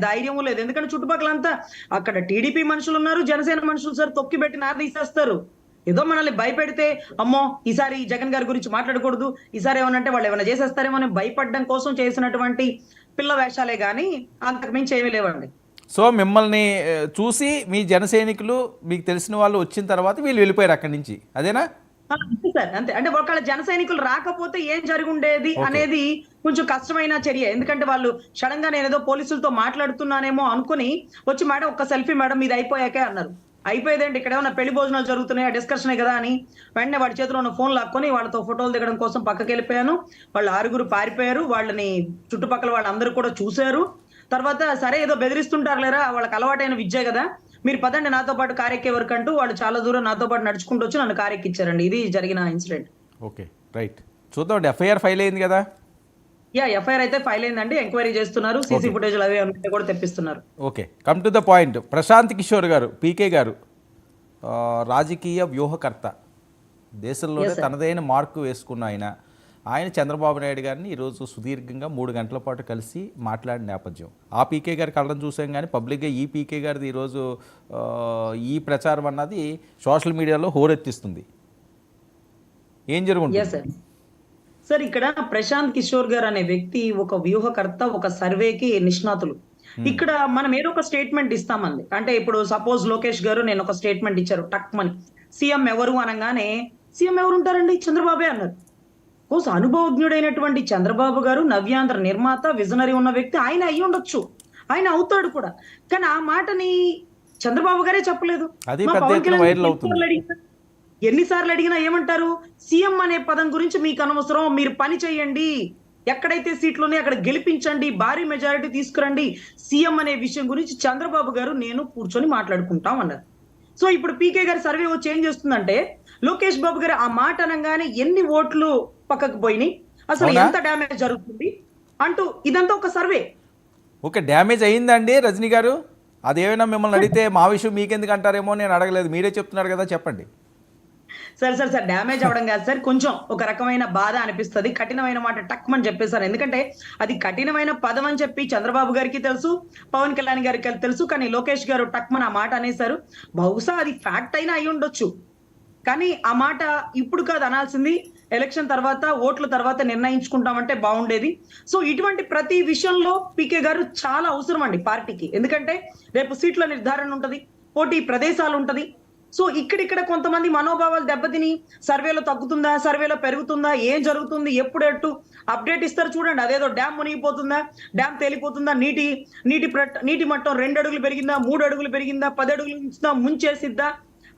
ధైర్యం లేదు. ఎందుకంటే చుట్టుపక్కలంతా అక్కడ టీడీపీ మనుషులు ఉన్నారు, జనసేన మనుషులు సార్ తొక్కి పెట్టి తీసేస్తారు. ఏదో మనల్ని భయపెడితే అమ్మో ఈసారి జగన్ గారి గురించి మాట్లాడకూడదు, ఈసారి ఏమనంటే వాళ్ళు ఏమైనా చేసేస్తారేమో అని భయపడడం కోసం చేసినటువంటి పిల్ల వేషాలే గాని అంతకు మించి ఏమీ లేవండి. సో మిమ్మల్ని చూసి మీ జన సైనికులు మీకు తెలిసిన వాళ్ళు వచ్చిన తర్వాత వీళ్ళు వెళ్ళిపోయారు అక్కడి నుంచి, అదేనా? అంతే సార్, అంతే. అంటే ఒకళ్ళ జన సైనికులు రాకపోతే ఏం జరిగి ఉండేది అనేది కొంచెం కష్టమైన చర్య. ఎందుకంటే వాళ్ళు సడన్ గా నేను ఏదో పోలీసులతో మాట్లాడుతున్నానేమో అనుకుని వచ్చి మేడం ఒక్క సెల్ఫీ మేడం మీది అయిపోయాకే అన్నారు. అయిపోయేదేంటి, ఇక్కడ ఏమన్నా పెళ్లి భోజనాలు జరుగుతున్నాయా, డిస్కషనే కదా అని వెంటనే వాడి చేతిలో ఉన్న ఫోన్ లాక్కొని వాళ్ళతో ఫోటోలు దిగడం కోసం పక్కకి వెళ్ళిపోయాను. వాళ్ళు 6 పారిపోయారు. వాళ్ళని చుట్టుపక్కల వాళ్ళందరూ కూడా చూశారు. తర్వాత సరే ఏదో బెదిరిస్తుంటారు లేరా, వాళ్ళకి అలవాటైన విద్య కదా, మీరు పదండి నాతో పాటు కారెక్కే వరకు అంటూ వాళ్ళు చాలా దూరం నాతో పాటు నడుచుకుంటూ వచ్చి నన్ను కారెక్కిచ్చారండి. ఇది జరిగిన ఇన్సిడెంట్. Okay, right. చూద్దాం. ఎఫ్ఐఆర్ ఫైల్ అయింది కదా? ఎఫ్ఐఆర్ అయితే ఫైల్ అయిందండి. ఎంక్వైరీ చేస్తున్నారు. సీసీ ఫుటేజ్ అవి అన్నీ కూడా తెప్పిస్తున్నారు. Okay, come to the point. Prashant Kishor గారు, పీకే గారు రాజకీయ వ్యూహకర్త, దేశంలోనే తనదైన మార్కు వేసుకున్న ఆయన చంద్రబాబు నాయుడు గారిని ఈరోజు సుదీర్ఘంగా 3 గంటల పాటు కలిసి మాట్లాడిన నేపథ్యం. ఆ పీకే గారి కళ్ళను చూసాం, కానీ పబ్లిక్గా ఈ పీకే గారిది ఈరోజు ఈ ప్రచారం అన్నది సోషల్ మీడియాలో హోరెత్తిస్తుంది. ఏం జరుగుతుంది సార్? ఇక్కడ ప్రశాంత్ కిషోర్ గారు అనే వ్యక్తి ఒక వ్యూహకర్త, ఒక సర్వేకి నిష్ణాతులు. ఇక్కడ మనం ఏదో ఒక స్టేట్మెంట్ ఇస్తామండి. అంటే ఇప్పుడు సపోజ్ లోకేష్ గారు నేను ఒక స్టేట్మెంట్ ఇచ్చారు టక్మని, సీఎం ఎవరు అనగానే సీఎం ఎవరు ఉంటారండి, చంద్రబాబే అన్నారు. కోర్స్ అనుభవజ్ఞుడైనటువంటి చంద్రబాబు గారు నవ్యాంధ్ర నిర్మాత, విజనరీ ఉన్న వ్యక్తి, ఆయన అయ్యి ఉండొచ్చు, ఆయన అవుతాడు కూడా. కానీ ఆ మాటని చంద్రబాబు గారే చెప్పలేదు. ఎన్నిసార్లు అడిగినా ఏమంటారు, సీఎం అనే పదం గురించి మీకు అనవసరం, మీరు పని చేయండి, ఎక్కడైతే సీట్లునే అక్కడ గెలిపించండి, భారీ మెజారిటీ తీసుకురండి, సీఎం అనే విషయం గురించి చంద్రబాబు గారు నేను కూర్చొని మాట్లాడుకుంటాం అన్నారు. సో ఇప్పుడు పీకే గారి సర్వే వచ్చి ఏం చేస్తుందంటే, లోకేష్ బాబు గారు ఆ మాట అనగానే ఎన్ని ఓట్లు పక్కకు పోయినాయి, అసలు ఎంత డ్యామేజ్ జరుగుతుంది అంటూ ఇదంతా ఒక సర్వే. ఓకే, డ్యామేజ్ అయ్యిందండి రజనీ గారు? అదేమైనా మిమ్మల్ని అడిగితే మా విషయం మీకెందుకు అంటారేమో, నేను అడగలేదు, మీరే చెప్తున్నారు కదా, చెప్పండి. సార్ డ్యామేజ్ అవడం కాదు సార్, కొంచెం ఒక రకమైన బాధ అనిపిస్తుంది. కఠినమైన మాట టక్మని చెప్పేశారు. ఎందుకంటే అది కఠినమైన పదం అని చెప్పి చంద్రబాబు గారికి తెలుసు, పవన్ కళ్యాణ్ గారికి తెలుసు, కానీ లోకేష్ గారు టక్మని ఆ మాట అనేశారు. బహుశా అది ఫ్యాక్ట్ అయినా అయి ఉండొచ్చు, కానీ ఆ మాట ఇప్పుడు కాదు అనాల్సింది, ఎలక్షన్ తర్వాత, ఓట్ల తర్వాత నిర్ణయించుకుంటామంటే బాగుండేది. సో ఇటువంటి ప్రతి విషయంలో పీకే గారు చాలా అవసరం అండి పార్టీకి. ఎందుకంటే రేపు సీట్ల నిర్ధారణ ఉంటది, పోటీ ప్రదేశాలు ఉంటది. సో ఇక్కడిక్కడ కొంతమంది మనోభావాలు దెబ్బతిని సర్వేలో తగ్గుతుందా, సర్వేలో పెరుగుతుందా, ఏం జరుగుతుంది, ఎప్పుడెట్టు అప్డేట్ ఇస్తారు చూడండి. అదేదో డ్యామ్ మునిగిపోతుందా, డ్యామ్ తేలిపోతుందా, నీటి మట్టం 2 అడుగులు పెరిగిందా, 3 అడుగులు పెరిగిందా, 10 అడుగులు ఉంచుదా, ముంచేసిద్దా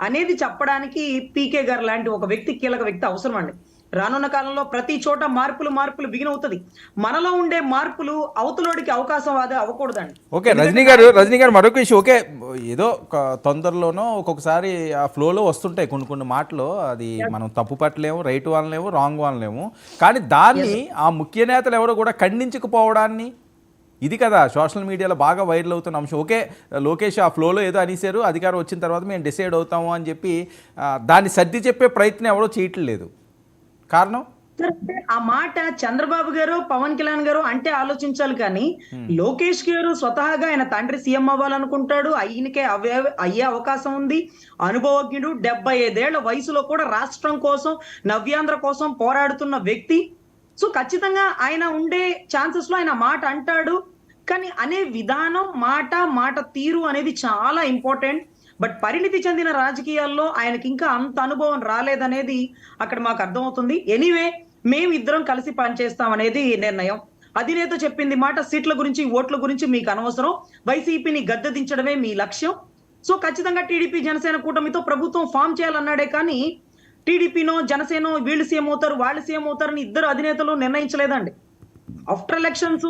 అనేది చెప్పడానికి పీకే గారు లాంటి ఒక వ్యక్తి, కీలక వ్యక్తి అవసరం అండి. రానున్న కాలంలో ప్రతి చోట మార్పులు బిగినవుతుంది. మనలో ఉండే మార్పులు అవతలోడికి అవకాశం అవ్వకూడదండి. ఓకే, రజనీ గారు మరొక విషయం. ఓకే, ఏదో తొందరలోనో ఒక్కొక్కసారి ఆ ఫ్లోలో వస్తుంటాయి కొన్ని మాటలు, అది మనం తప్పు పట్టలేము, రైట్ వాళ్ళలేము, రాంగ్ వాళ్ళలేము, కానీ దాన్ని ఆ ముఖ్య నేతలు ఎవరో కూడా ఖండించకపోవడాన్ని, ఇది కదా సోషల్ మీడియాలో బాగా వైరల్ అవుతున్న అంశం. ఓకే, లోకేష్ ఆ ఫ్లోలో ఏదో అనేశారు, అధికారం వచ్చిన తర్వాత మేము డిసైడ్ అవుతాము అని చెప్పి దాన్ని సర్ది చెప్పే ప్రయత్నం ఎవరో చేయట్లేదు. కారణం ఆ మాట చంద్రబాబు గారు, పవన్ కళ్యాణ్ గారు అంటే ఆలోచించాలి, కానీ లోకేష్ గారు స్వతహాగా ఆయన తండ్రి సీఎం అవ్వాలనుకుంటాడు, ఆయనకే అయ్యే అవకాశం ఉంది, అనుభవజ్ఞుడు, 75 ఏళ్ల వయసులో కూడా రాష్ట్రం కోసం, నవ్యాంధ్ర కోసం పోరాడుతున్న వ్యక్తి. సో ఖచ్చితంగా ఆయన ఉండే ఛాన్సెస్ లో ఆయన మాట అంటాడు, కానీ అనే విధానం, మాట తీరు అనేది చాలా ఇంపార్టెంట్. బట్ పరిణితి చెందిన రాజకీయాల్లో ఆయనకి ఇంకా అంత అనుభవం రాలేదనేది అక్కడ మాకు అర్థమవుతుంది. ఎనీవే, మేమిద్దరం కలిసి పనిచేస్తాం అనేది నిర్ణయం. అధినేత చెప్పింది మాట, సీట్ల గురించి, ఓట్ల గురించి మీకు అనవసరం, వైసీపీని గద్దె దించడమే మీ లక్ష్యం. సో ఖచ్చితంగా టీడీపీ జనసేన కూటమితో ప్రభుత్వం ఫామ్ చేయాలన్నాడే కానీ టీడీపీనో జనసేనో వీళ్ళు సీఎం అవుతారు, వాళ్ళు సీఎం అవుతారని ఇద్దరు అధినేతలు నిర్ణయించలేదండి. ఆఫ్టర్ ఎలక్షన్స్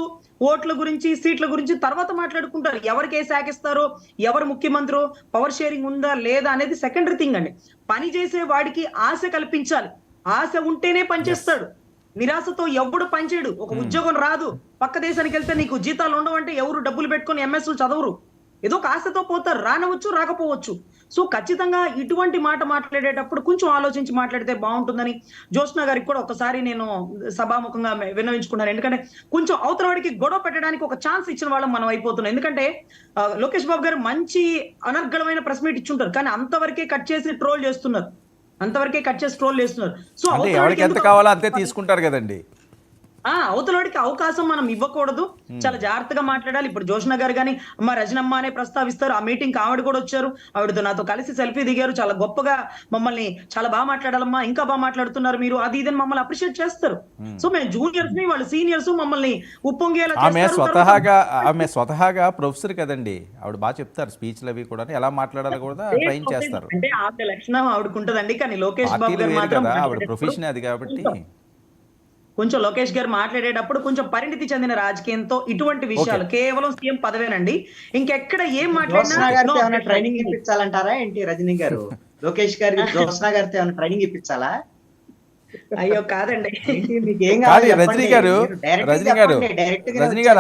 ఓట్ల గురించి, సీట్ల గురించి తర్వాత మాట్లాడుకుంటారు. ఎవరికి ఏ శాఖ ఇస్తారో, ఎవరు ముఖ్యమంత్రి, పవర్ షేరింగ్ ఉందా లేదా అనేది సెకండరీ థింగ్ అండి. పని చేసే వాడికి ఆశ కల్పించాలి, ఆశ ఉంటేనే పనిచేస్తాడు. నిరాశతో ఎవడు పనిచేయడు. ఒక ఉద్యోగం రాదు, పక్క దేశానికి వెళ్తే నీకు జీతాలు ఉండవంటే ఎవరు డబ్బులు పెట్టుకొని ఎంఎస్లు చదవరు. ఏదో కాస్తతో పోతారు, రానవచ్చు రాకపోవచ్చు. సో ఖచ్చితంగా ఇటువంటి మాట మాట్లాడేటప్పుడు కొంచెం ఆలోచించి మాట్లాడితే బాగుంటుందని జ్యోత్స్న గారికి కూడా ఒకసారి నేను సభాముఖంగా విన్నవించుకున్నాను. ఎందుకంటే కొంచెం అవతల వాడికి గొడవ పెట్టడానికి ఒక ఛాన్స్ ఇచ్చిన వాళ్ళం మనం అయిపోతున్నాం. ఎందుకంటే లోకేష్ బాబు గారు మంచి అనర్గళమైన ప్రెస్ మీట్ ఇచ్చుంటారు, కానీ అంతవరకే కట్ చేసి ట్రోల్ చేస్తున్నారు. సో అంటే ఎవరికి ఎంత కావాలో అంతే తీసుకుంటారు కదండి. అవతలవాడికి అవకాశం మనం ఇవ్వకూడదు, చాలా జాగ్రత్తగా మాట్లాడాలి. ఇప్పుడు జ్యోత్స్న గారు కానీ అమ్మ రజనమ్మ అనే ప్రస్తావిస్తారు. ఆ మీటింగ్ ఆవిడ కూడా వచ్చారు, ఆవిడతో నాతో కలిసి సెల్ఫీ దిగారు. చాలా గొప్పగా మమ్మల్ని చాలా బాగా మాట్లాడాలమ్మా, ఇంకా బాగా మాట్లాడుతున్నారు మీరు, అది ఇదని మమ్మల్ని అప్రిషియేట్ చేస్తారు. సో మేము జూనియర్స్ ని, వాళ్ళు సీనియర్స్ మమ్మల్ని ఉప్పొంగేలా ఆమె స్వతహాగా ప్రొఫెసర్ కదండి, ఆవిడ బాగా చెప్తారు స్పీచ్లు అవి కూడా, ఎలా మాట్లాడాలో కూడా ట్రైన్ చేస్తారు. అంటే ఆవిడ లక్షణం ఆవిడకు ఉంటదండి, కానీ లోకేష్ బాబు గారు మాత్రం ఆవిడ ప్రొఫెషన్ అది కాబట్టి కొంచెం లోకేష్ గారు మాట్లాడేటప్పుడు కొంచెం పరిణితి చెందిన రాజకీయంతో ఇటువంటి విషయాలు, కేవలం సీఎం పదవేనండి, ఇంకెక్కడ ఏం మాట్లాడినా ట్రైనింగ్ ఇప్పించాలంటారా ఏంటి రజనీ గారు? లోకేష్ గారికి జ్యోత్స్న గారితో ఏమైనా ట్రైనింగ్ ఇప్పించాలా? అయ్యో కాదండి, మీకు ఏం కావాలి? రజనీ గారు